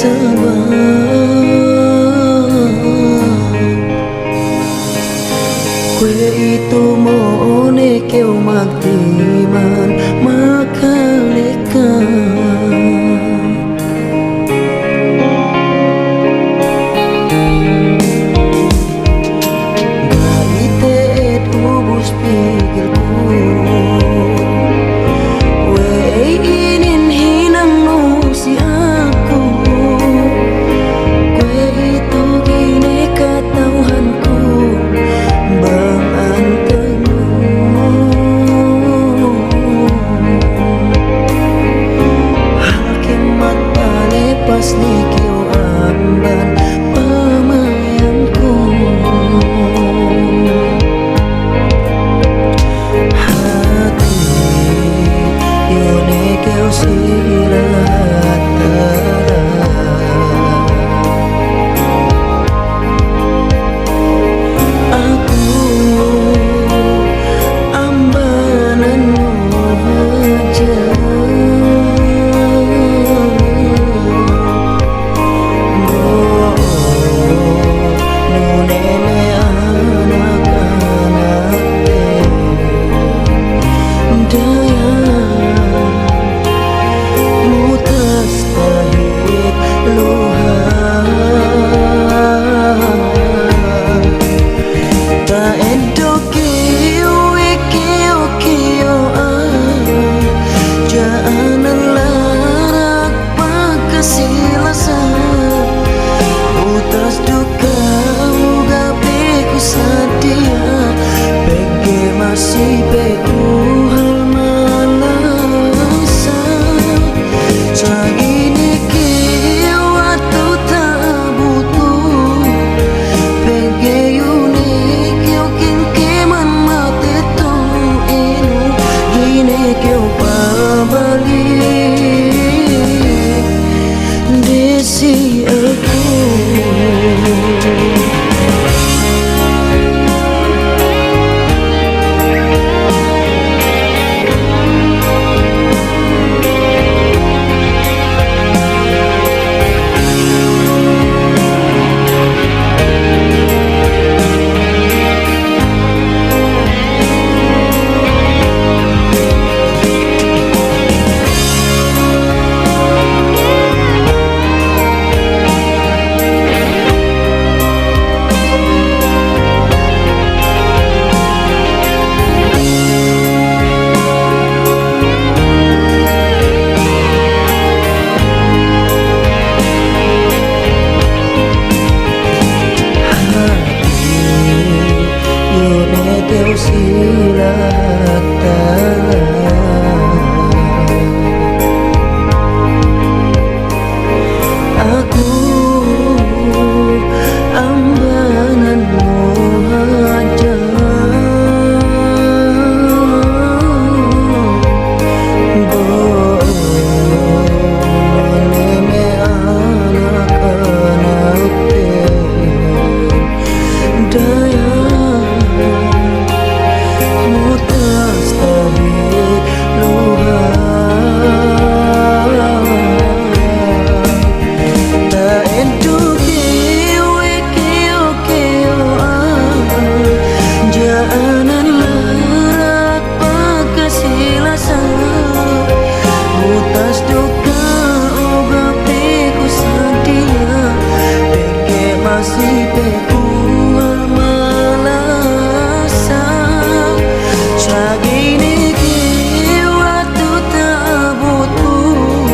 Kue itu mone keu magdiman makalekan gaite et ubus pikirku we inin hinang no si aku kue itu gini katauhanku bang antengmu hal kemat pas nikio amban pemayanku hati yone keu silata masih beku hal malasa sagini keu waktu tak butuh pege unik keu kingkeman mate tu inu gini keu pabalik desi aku keu silata aku ambananmu aja boleh me anak-anak daya masih beku hal malasa sagini keu waktu tak butuh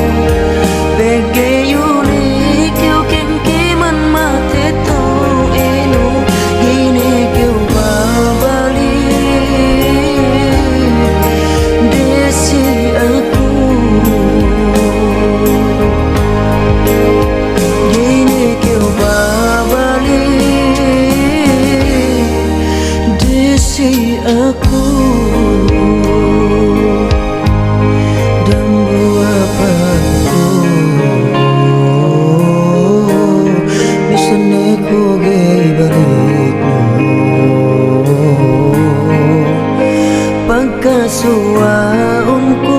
pege unik keu kengkeman mate tu inu gini keu babalik desi aku gini keu aku dan buapanku bisa neku gay balikmu pagkasuaunku